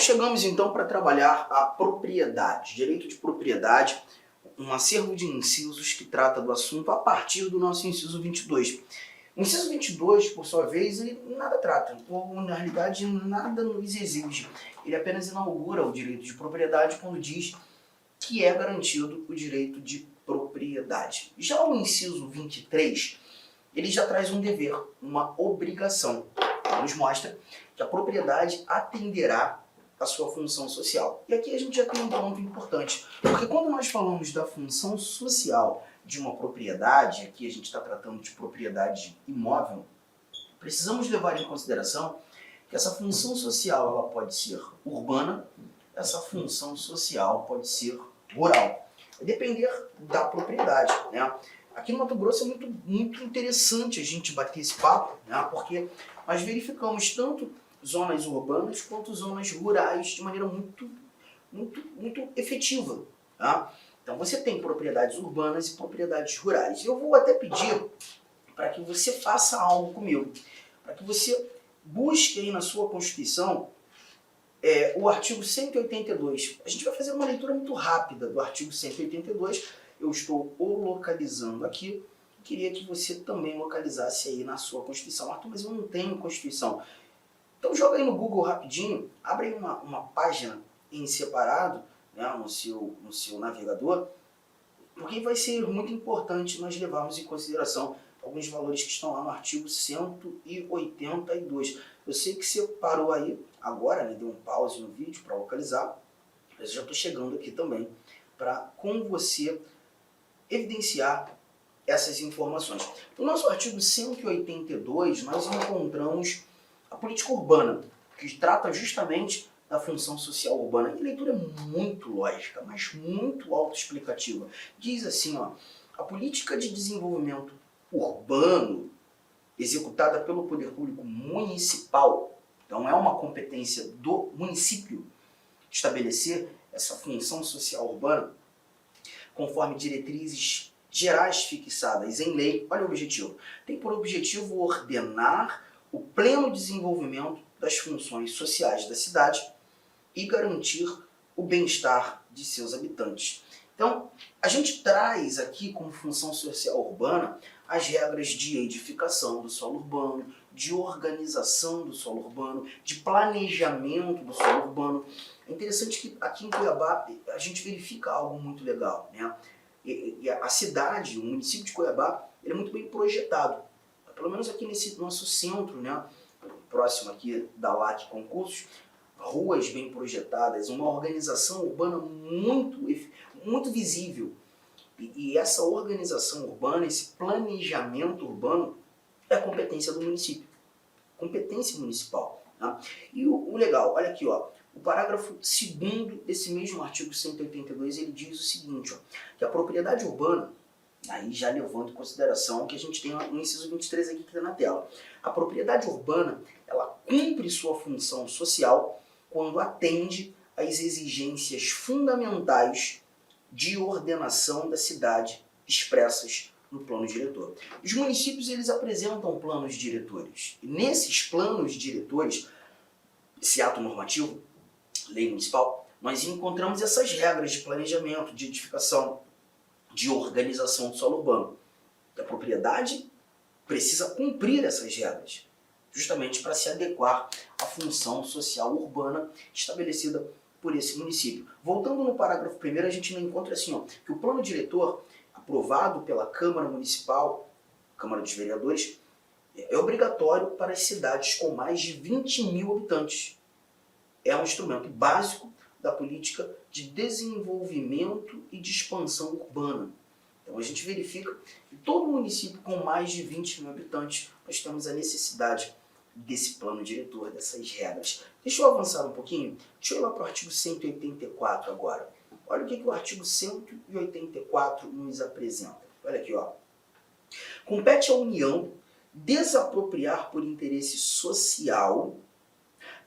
chegamos então para trabalhar a propriedade, direito de propriedade, um acervo de incisos que trata do assunto a partir do nosso inciso 22. O inciso 22, por sua vez, ele nada trata, ou na realidade nada nos exige. Ele apenas inaugura o direito de propriedade quando diz que é garantido o direito de propriedade. Já o inciso 23, ele já traz um dever, uma obrigação. Ele nos mostra que a propriedade atenderá a sua função social. E aqui a gente já tem um ponto importante, porque quando nós falamos da função social de uma propriedade, aqui a gente está tratando de propriedade imóvel, precisamos levar em consideração que essa função social ela pode ser urbana, essa função social pode ser rural. Vai depender da propriedade, né? Aqui no Mato Grosso é muito interessante a gente bater esse papo, né? Porque nós verificamos tanto zonas urbanas quanto zonas rurais de maneira muito efetiva. Tá? Então você tem propriedades urbanas e propriedades rurais. Eu vou até pedir para que você faça algo comigo, para que você busque aí na sua Constituição o artigo 182. A gente vai fazer uma leitura muito rápida do artigo 182. Eu estou o localizando aqui. Queria que você também localizasse aí na sua Constituição. Arthur, mas eu não tenho Constituição. Então joga aí no Google rapidinho, abre aí uma página em separado, né, no seu navegador, porque vai ser muito importante nós levarmos em consideração alguns valores que estão lá no artigo 182. Eu sei que você parou aí agora, né, deu um pause no vídeo para localizar, mas eu já estou chegando aqui também para com você evidenciar essas informações. No nosso artigo 182, nós encontramos a política urbana, que trata justamente da função social urbana. E a leitura é muito lógica, mas muito autoexplicativa. Diz assim, ó, a política de desenvolvimento urbano executada pelo poder público municipal, então é uma competência do município estabelecer essa função social urbana conforme diretrizes gerais fixadas em lei. Olha o objetivo. Tem por objetivo ordenar o pleno desenvolvimento das funções sociais da cidade e garantir o bem-estar de seus habitantes. Então, a gente traz aqui como função social urbana as regras de edificação do solo urbano, de organização do solo urbano, de planejamento do solo urbano. É interessante que aqui em Cuiabá a gente verifica algo muito legal, né? E a cidade, o município de Cuiabá, ele é muito bem projetado. Pelo menos aqui nesse nosso centro, né, próximo aqui da LAC Concursos, ruas bem projetadas, uma organização urbana muito visível. E essa organização urbana, esse planejamento urbano, é competência do município, competência municipal. Tá? E o legal, olha aqui, ó, o parágrafo 2º desse mesmo artigo 182, ele diz o seguinte, ó, que a propriedade urbana, aí já levando em consideração que a gente tem no inciso 23 aqui que está na tela. A propriedade urbana, ela cumpre sua função social quando atende às exigências fundamentais de ordenação da cidade expressas no plano diretor. Os municípios, eles apresentam planos diretores. E nesses planos diretores, esse ato normativo, lei municipal, nós encontramos essas regras de planejamento, de edificação, de organização do solo urbano. A propriedade precisa cumprir essas regras, justamente para se adequar à função social urbana estabelecida por esse município. Voltando no parágrafo 1º, a gente ainda encontra assim, ó, que o plano diretor, aprovado pela Câmara Municipal, Câmara dos Vereadores, é obrigatório para as cidades com mais de 20 mil habitantes. É um instrumento básico da política de desenvolvimento e de expansão urbana. Então a gente verifica que todo município com mais de 20 mil habitantes, nós temos a necessidade desse plano diretor, dessas regras. Deixa eu avançar um pouquinho, deixa eu ir lá para o artigo 184 agora. Olha o que o artigo 184 nos apresenta. Olha aqui, ó. Compete à União desapropriar por interesse social,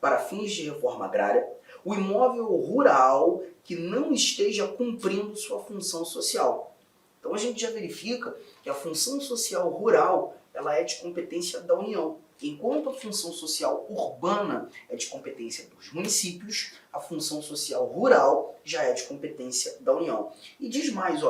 para fins de reforma agrária, o imóvel rural que não esteja cumprindo sua função social. Então a gente já verifica que a função social rural ela é de competência da União. enquanto a função social urbana é de competência dos municípios, a função social rural já é de competência da União. E diz mais,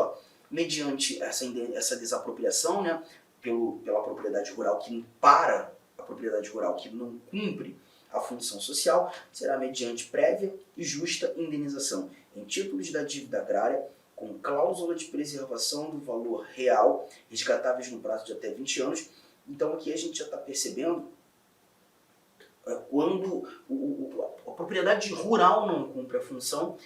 mediante essa desapropriação, né, pela propriedade rural que para a propriedade rural que não cumpre a função social, será mediante prévia e justa indenização em títulos da dívida agrária, com cláusula de preservação do valor real, resgatáveis no prazo de até 20 anos. Então aqui a gente já está percebendo quando a propriedade rural não cumpre a função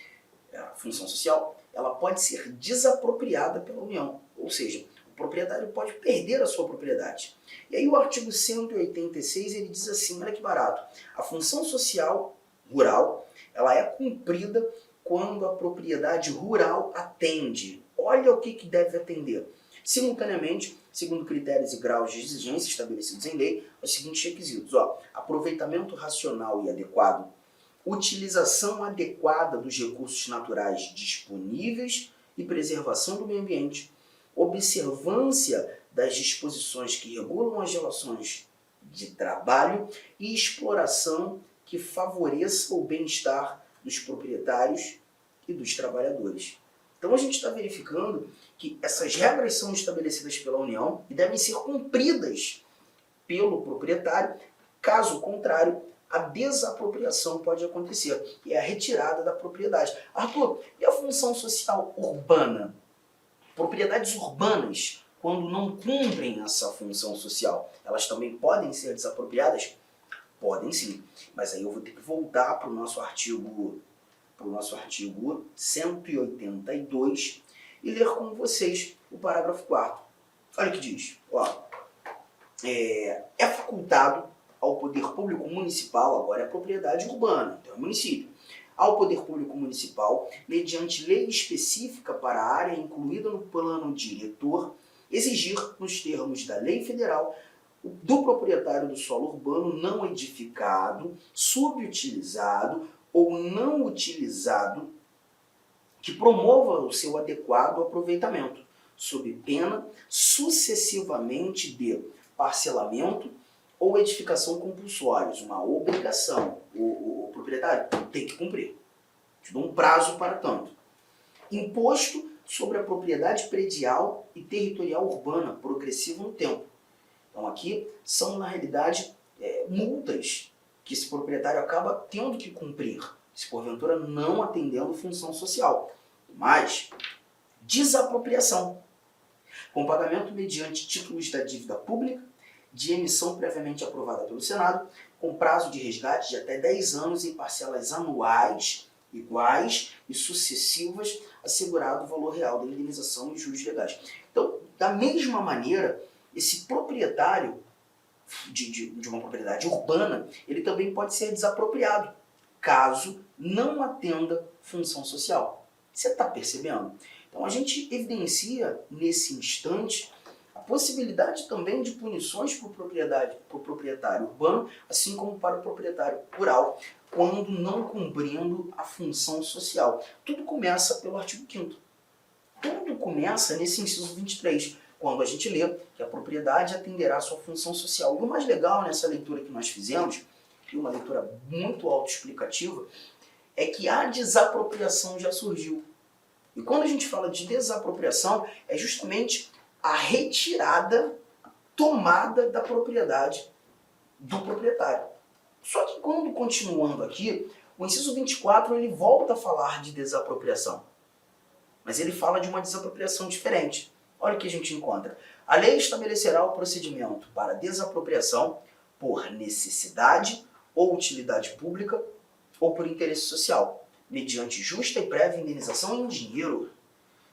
social, ela pode ser desapropriada pela União, ou seja, o proprietário pode perder a sua propriedade. E aí o artigo 186 ele diz assim, olha que barato, a função social rural ela é cumprida quando a propriedade rural atende. Olha o que deve atender. Simultaneamente, segundo critérios e graus de exigência estabelecidos em lei, os seguintes requisitos. Aproveitamento racional e adequado, utilização adequada dos recursos naturais disponíveis e preservação do meio ambiente, observância das disposições que regulam as relações de trabalho e exploração que favoreça o bem-estar dos proprietários e dos trabalhadores. Então a gente está verificando que essas regras são estabelecidas pela União e devem ser cumpridas pelo proprietário, caso contrário, a desapropriação pode acontecer, e é a retirada da propriedade. Arthur, e a função social urbana? Propriedades urbanas, quando não cumprem essa função social, elas também podem ser desapropriadas? Podem sim, mas aí eu vou ter que voltar para o nosso artigo 182 e ler com vocês o parágrafo 4º. Olha o que diz. É facultado ao poder público municipal, agora é propriedade urbana, então é município, ao poder público municipal, mediante lei específica para a área incluída no plano diretor, exigir, nos termos da lei federal, do proprietário do solo urbano não edificado, subutilizado ou não utilizado, que promova o seu adequado aproveitamento, sob pena sucessivamente de parcelamento ou edificação compulsórios, uma obrigação. O proprietário tem que cumprir. Te dou um prazo para tanto. Imposto sobre a propriedade predial e territorial urbana, progressivo no tempo. Então aqui são, na realidade, multas que esse proprietário acaba tendo que cumprir, se porventura não atendendo função social. Mas, desapropriação, com pagamento mediante títulos da dívida pública, de emissão previamente aprovada pelo Senado, com prazo de resgate de até 10 anos em parcelas anuais, iguais e sucessivas, assegurado o valor real da indenização e juros legais. Então, da mesma maneira, esse proprietário de uma propriedade urbana, ele também pode ser desapropriado, caso não atenda função social. Você está percebendo? Então a gente evidencia nesse instante a possibilidade também de punições para o proprietário urbano, assim como para o proprietário rural, quando não cumprindo a função social. Tudo começa pelo artigo 5º. Tudo começa nesse inciso 23, quando a gente lê que a propriedade atenderá à sua função social. E o mais legal nessa leitura que nós fizemos, e uma leitura muito autoexplicativa, é que a desapropriação já surgiu. E quando a gente fala de desapropriação, é justamente a retirada, a tomada da propriedade do proprietário. Só que quando, continuando aqui, o inciso 24 ele volta a falar de desapropriação. Mas ele fala de uma desapropriação diferente. Olha o que a gente encontra. A lei estabelecerá o procedimento para desapropriação por necessidade ou utilidade pública ou por interesse social, mediante justa e prévia indenização em dinheiro,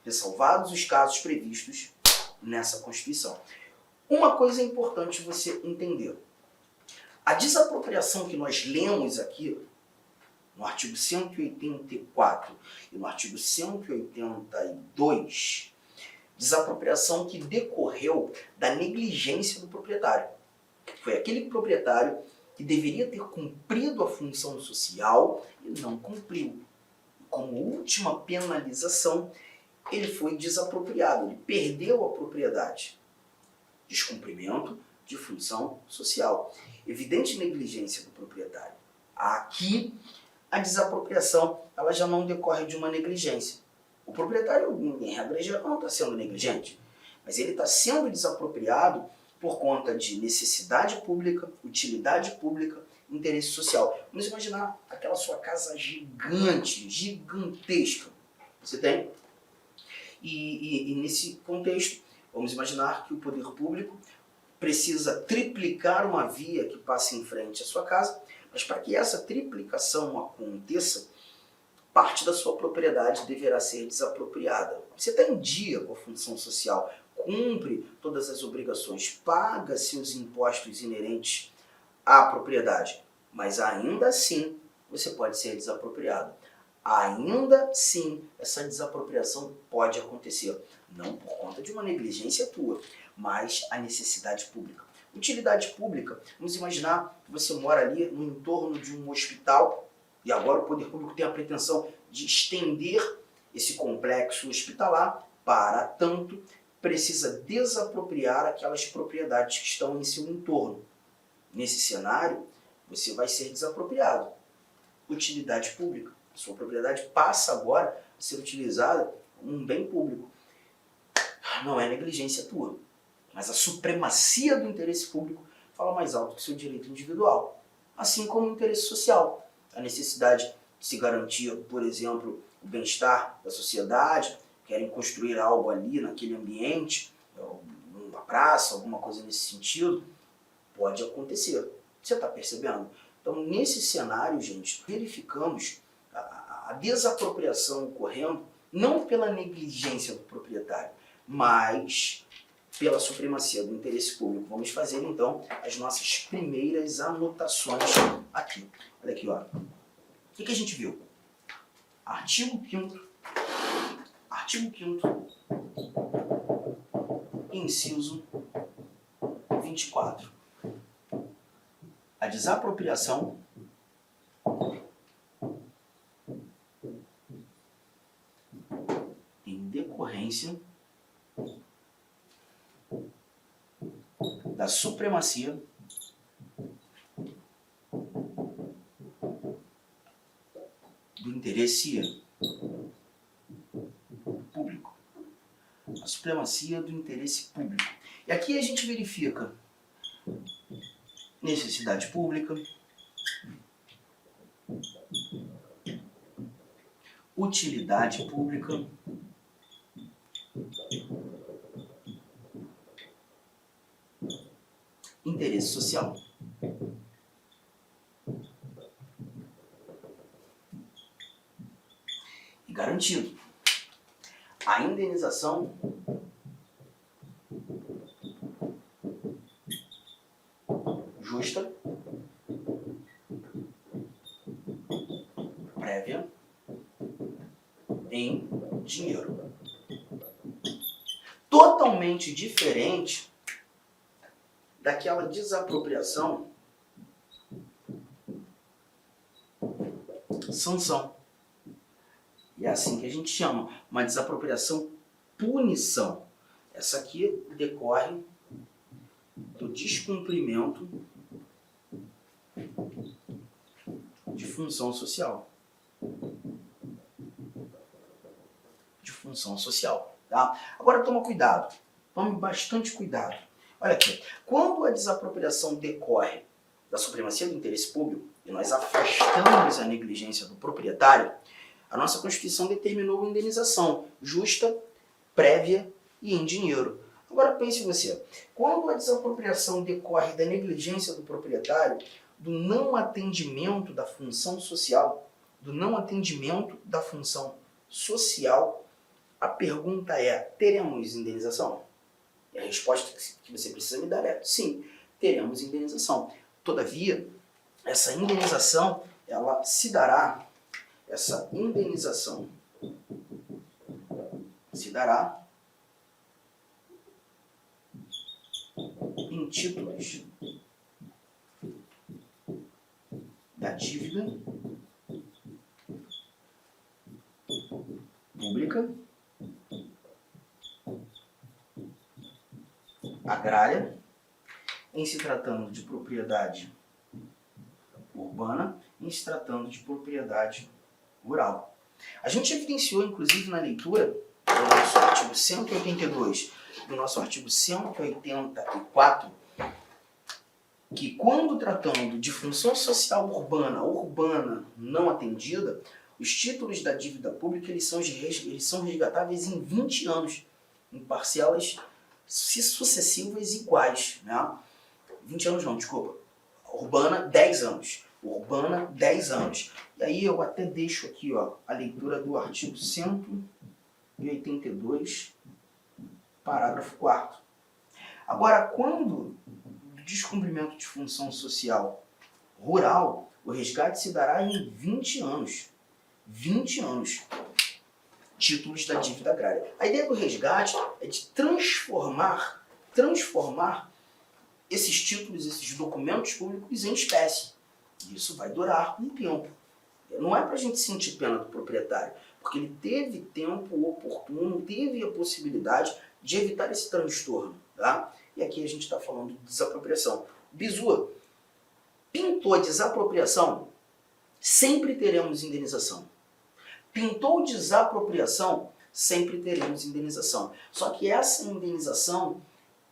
ressalvados os casos previstos nessa Constituição. Uma coisa é importante você entender. A desapropriação que nós lemos aqui, no artigo 184 e no artigo 182, desapropriação que decorreu da negligência do proprietário. Foi aquele proprietário que deveria ter cumprido a função social e não cumpriu. Como última penalização, ele foi desapropriado, ele perdeu a propriedade. Descumprimento de função social. Evidente negligência do proprietário. Aqui, a desapropriação ela já não decorre de uma negligência. O proprietário, em regra geral, não está sendo negligente, mas ele está sendo desapropriado por conta de necessidade pública, utilidade pública, interesse social. Vamos imaginar aquela sua casa gigante, gigantesca. Você tem? E nesse contexto, vamos imaginar que o poder público precisa triplicar uma via que passa em frente à sua casa, mas para que essa triplicação aconteça, parte da sua propriedade deverá ser desapropriada. Você está em dia com a função social, cumpre todas as obrigações, paga seus impostos inerentes à propriedade, mas ainda assim você pode ser desapropriado. Ainda assim, essa desapropriação pode acontecer, não por conta de uma negligência tua, mas a necessidade pública. Utilidade pública, vamos imaginar que você mora ali no entorno de um hospital e agora o poder público tem a pretensão de estender esse complexo hospitalar, para tanto, precisa desapropriar aquelas propriedades que estão em seu entorno. Nesse cenário, você vai ser desapropriado. Utilidade pública. A sua propriedade passa agora a ser utilizada como um bem público. Não é negligência tua, mas a supremacia do interesse público fala mais alto que o seu direito individual. Assim como o interesse social. A necessidade de se garantir, por exemplo, o bem-estar da sociedade, querem construir algo ali naquele ambiente, uma praça, alguma coisa nesse sentido, pode acontecer. Você está percebendo? Então, nesse cenário, gente, verificamos a desapropriação ocorrendo não pela negligência do proprietário, mas pela supremacia do interesse público. Vamos fazer, então, as nossas primeiras anotações aqui. Olha aqui, ó. O que a gente viu? Artigo 5º, inciso 24. A desapropriação em decorrência da supremacia do interesse público. A supremacia do interesse público. E aqui a gente verifica necessidade pública, utilidade pública, interesse social. E garantido, a indenização justa, prévia, em dinheiro. Totalmente diferente daquela desapropriação sanção. E é assim que a gente chama, uma desapropriação punição. Essa aqui decorre do descumprimento de função social. De função social. Tá? Agora toma cuidado. Tome bastante cuidado. Olha aqui. Quando a desapropriação decorre da supremacia do interesse público e nós afastamos a negligência do proprietário, a nossa Constituição determinou a indenização justa, prévia e em dinheiro. Agora pense você, quando a desapropriação decorre da negligência do proprietário, do não atendimento da função social, a pergunta é, teremos indenização? E a resposta que você precisa me dar é, sim, teremos indenização. Todavia, essa indenização, ela se dará, em títulos da dívida pública, agrária, em se tratando de propriedade urbana, em se tratando de propriedade rural. A gente evidenciou, inclusive, na leitura do nosso artigo 182 e do nosso artigo 184, que quando tratando de função social urbana não atendida, os títulos da dívida pública eles são resgatáveis em 20 anos, em parcelas sucessivas iguais. Né? 20 anos não, desculpa. Urbana, 10 anos. Urbana, 10 anos. E aí eu até deixo aqui a leitura do artigo 182, parágrafo 4º. Agora, quando do descumprimento de função social rural, o resgate se dará em 20 anos. 20 anos. Títulos da dívida agrária. A ideia do resgate é de transformar esses títulos, esses documentos públicos em espécie. Isso vai durar um tempo. Não é para a gente sentir pena do proprietário, porque ele teve tempo oportuno, teve a possibilidade de evitar esse transtorno. Tá? E aqui a gente está falando de desapropriação. Bizu, pintou desapropriação, sempre teremos indenização. Pintou desapropriação, sempre teremos indenização. Só que essa indenização,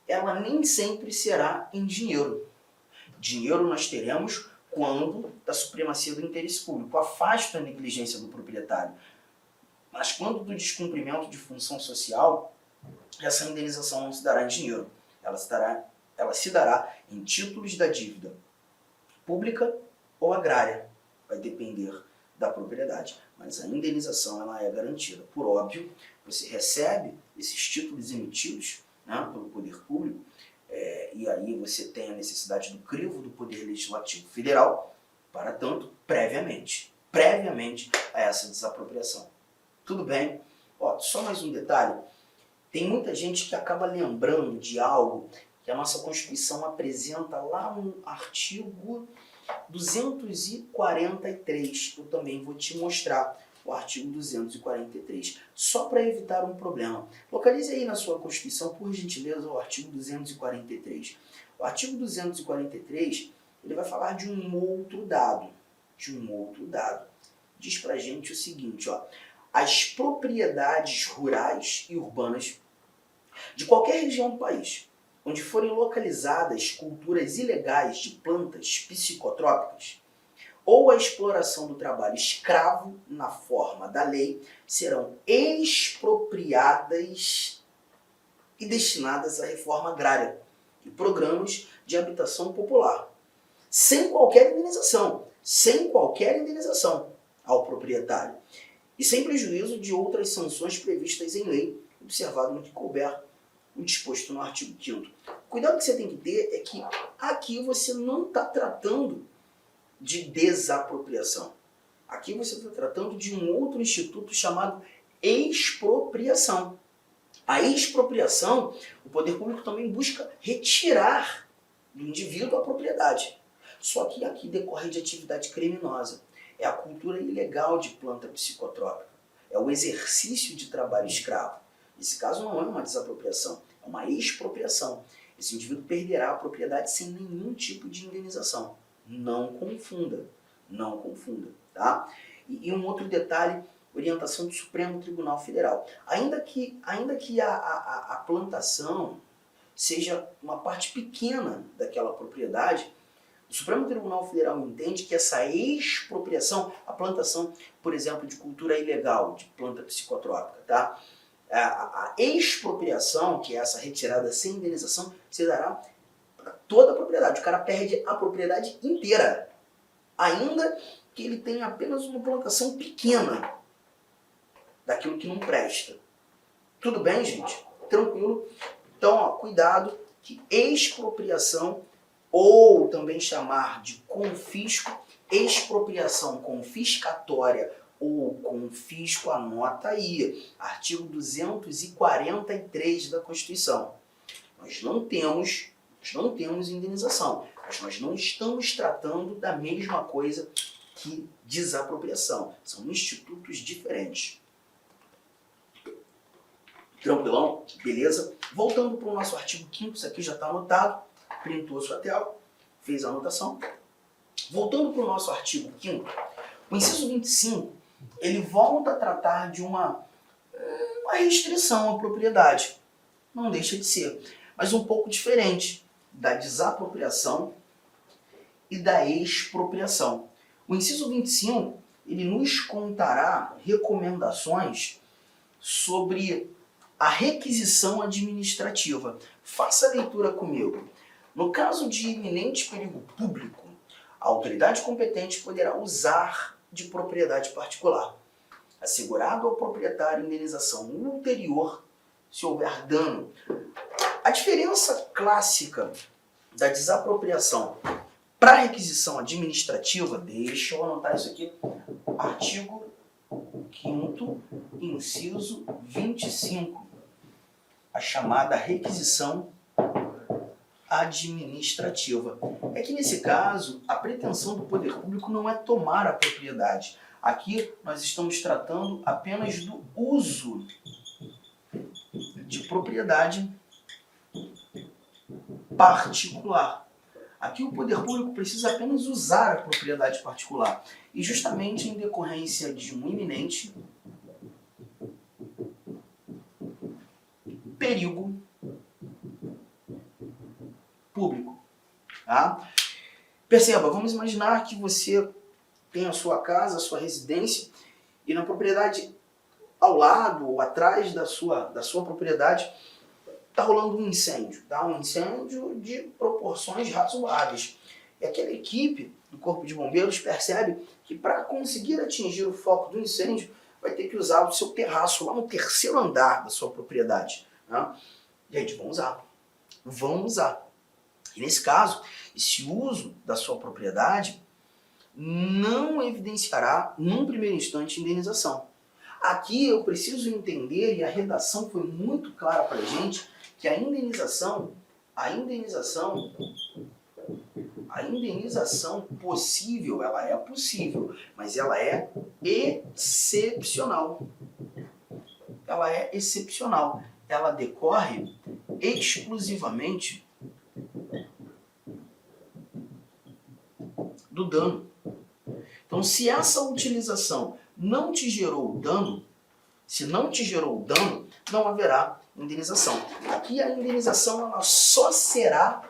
ela nem sempre será em dinheiro. Dinheiro nós teremos quando da supremacia do interesse público, afasta a negligência do proprietário. Mas quando do descumprimento de função social, essa indenização não se dará em dinheiro. Ela se dará em títulos da dívida pública ou agrária. Vai depender da propriedade. Mas a indenização ela é garantida. Por óbvio, você recebe esses títulos emitidos, né, pelo poder público, e aí você tem a necessidade do crivo do Poder Legislativo Federal, para tanto, previamente a essa desapropriação. Tudo bem? Só mais um detalhe. Tem muita gente que acaba lembrando de algo que a nossa Constituição apresenta lá no artigo 243. Eu também vou te mostrar o artigo 243, só para evitar um problema. Localize aí na sua Constituição, por gentileza, o artigo 243. O artigo 243, ele vai falar de um outro dado. Diz para a gente o seguinte, as propriedades rurais e urbanas de qualquer região do país, onde forem localizadas culturas ilegais de plantas psicotrópicas, ou a exploração do trabalho escravo na forma da lei, serão expropriadas e destinadas à reforma agrária e programas de habitação popular, sem qualquer indenização ao proprietário, e sem prejuízo de outras sanções previstas em lei, observado no que couber o disposto no artigo 5º. O cuidado que você tem que ter é que aqui você não está tratando de desapropriação. Aqui você está tratando de um outro instituto chamado expropriação. A expropriação, o poder público também busca retirar do indivíduo a propriedade. Só que aqui decorre de atividade criminosa. É a cultura ilegal de planta psicotrópica. É o exercício de trabalho escravo. Nesse caso não é uma desapropriação, é uma expropriação. Esse indivíduo perderá a propriedade sem nenhum tipo de indenização. Não confunda, tá? E um outro detalhe, orientação do Supremo Tribunal Federal. Ainda que a plantação seja uma parte pequena daquela propriedade, o Supremo Tribunal Federal entende que essa expropriação, a plantação, por exemplo, de cultura ilegal, de planta psicotrópica, tá? A expropriação, que é essa retirada sem indenização, se dará para toda a propriedade. O cara perde a propriedade inteira, ainda que ele tenha apenas uma plantação pequena daquilo que não presta. Tudo bem, gente? Tranquilo? Então, cuidado que expropriação, ou também chamar de confisco, expropriação confiscatória ou confisco, anota aí, artigo 243 da Constituição. Nós não temos indenização, mas nós não estamos tratando da mesma coisa que desapropriação. São institutos diferentes. Tranquilão? Beleza? Voltando para o nosso artigo 5º, isso aqui já está anotado. printou a sua tela, fez a anotação. Voltando para o nosso artigo 5º, o inciso 25, ele volta a tratar de uma restrição à propriedade. Não deixa de ser, mas um pouco diferente da desapropriação e da expropriação. O inciso 25, ele nos contará recomendações sobre a requisição administrativa. Faça a leitura comigo. No caso de iminente perigo público, a autoridade competente poderá usar de propriedade particular, assegurado ao proprietário indenização ulterior se houver dano. A diferença clássica da desapropriação para a requisição administrativa, deixa eu anotar isso aqui, artigo 5º, inciso 25, a chamada requisição administrativa. É que nesse caso, a pretensão do poder público não é tomar a propriedade. Aqui nós estamos tratando apenas do uso de propriedade particular. Aqui o poder público precisa apenas usar a propriedade particular. E justamente em decorrência de um iminente perigo público. Tá? Perceba, vamos imaginar que você tem a sua casa, a sua residência, e na propriedade ao lado ou atrás da sua propriedade está rolando um incêndio. Tá? Um incêndio de proporções razoáveis. E aquela equipe do Corpo de Bombeiros percebe que para conseguir atingir o foco do incêndio vai ter que usar o seu terraço lá no 3º andar da sua propriedade. Né? E aí eles vão usar. Vão usar. E nesse caso, esse uso da sua propriedade não evidenciará, num primeiro instante, indenização. Aqui eu preciso entender, e a redação foi muito clara para a gente, que a indenização possível, ela é possível, mas ela é excepcional. Ela é excepcional. Ela decorre exclusivamente do dano. Então, se essa utilização não te gerou dano, não haverá indenização. Aqui a indenização ela só será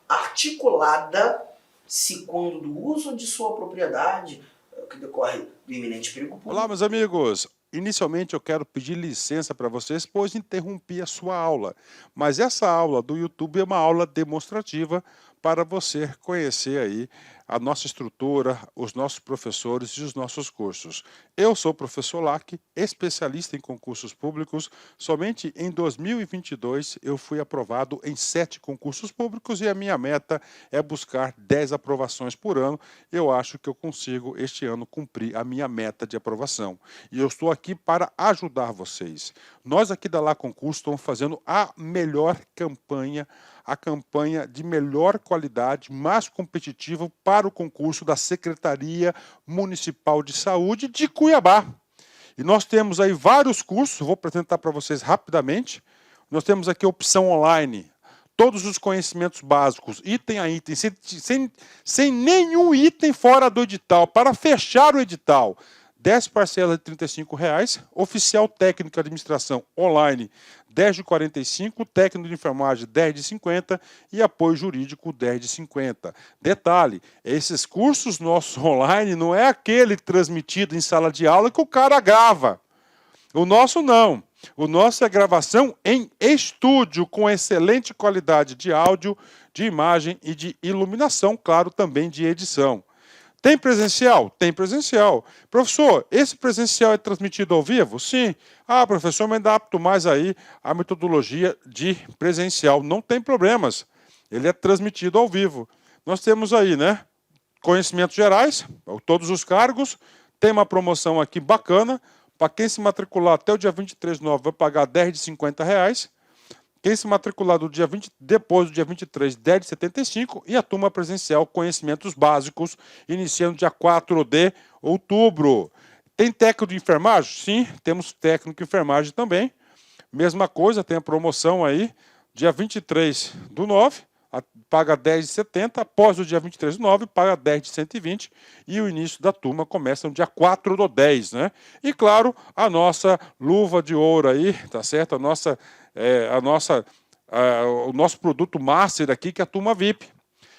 articulada se quando do uso de sua propriedade, que decorre do iminente perigo público. Olá, meus amigos. Inicialmente eu quero pedir licença para vocês, pois interrompi a sua aula. Mas essa aula do YouTube é uma aula demonstrativa para você conhecer aí a nossa estrutura, os nossos professores e os nossos cursos. Eu sou o professor Lac, especialista em concursos públicos. Somente em 2022 eu fui aprovado em 7 concursos públicos e a minha meta é buscar 10 aprovações por ano. Eu acho que eu consigo este ano cumprir a minha meta de aprovação. E eu estou aqui para ajudar vocês. Nós aqui da Lá Concurso estamos fazendo a melhor campanha, a campanha de melhor qualidade, mais competitiva para o concurso da Secretaria Municipal de Saúde de Cuiabá. E nós temos aí vários cursos, vou apresentar para vocês rapidamente. Nós temos aqui a opção online, todos os conhecimentos básicos, item a item, sem nenhum item fora do edital, para fechar o edital. 10 parcelas de R$ 35,00, oficial técnico de administração online 10 de 45, técnico de enfermagem 10 de 50 e apoio jurídico 10 de 50. Detalhe, esses cursos nossos online não é aquele transmitido em sala de aula que o cara grava. O nosso não. O nosso é gravação em estúdio com excelente qualidade de áudio, de imagem e de iluminação, claro, também de edição. Tem presencial? Tem presencial. Professor, esse presencial é transmitido ao vivo? Sim. Ah, professor, me adapto mais aí à metodologia de presencial. Não tem problemas. Ele é transmitido ao vivo. Nós temos aí, né? Conhecimentos gerais, todos os cargos. Tem uma promoção aqui bacana. Para quem se matricular até o dia 23/9 vai pagar 10 de R$50. Quem se matricular depois do dia 23, 10 de 75, e a turma presencial Conhecimentos Básicos, iniciando dia 4 de outubro. Tem técnico de enfermagem? Sim, temos técnico de enfermagem também. Mesma coisa, tem a promoção aí, dia 23/9, paga 10 de 70, após o dia 23 do 9, paga 10 de 120, e o início da turma começa no dia 4 do 10, né? E claro, a nossa luva de ouro aí, tá certo? O nosso produto master aqui, que é a turma VIP.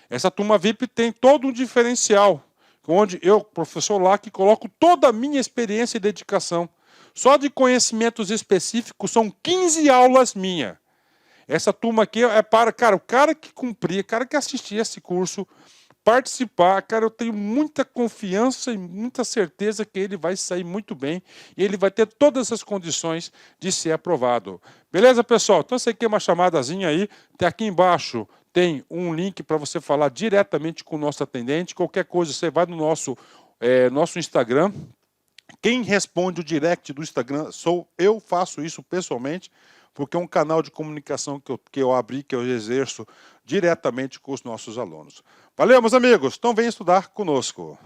Essa turma VIP tem todo um diferencial, onde eu, professor Lac, coloco toda a minha experiência e dedicação. Só de conhecimentos específicos são 15 aulas minhas. Essa turma aqui é para, cara, o cara que cumprir, o cara que assistir esse curso, participar, cara, eu tenho muita confiança e muita certeza que ele vai sair muito bem e ele vai ter todas as condições de ser aprovado. Beleza, pessoal? Então, você quer uma chamadazinha aí, tem aqui embaixo, tem um link para você falar diretamente com o nosso atendente. Qualquer coisa, você vai no nosso Instagram. Quem responde o direct do Instagram sou eu, faço isso pessoalmente, porque é um canal de comunicação que eu abri, que eu exerço diretamente com os nossos alunos. Valeu, meus amigos. Então, vem estudar conosco.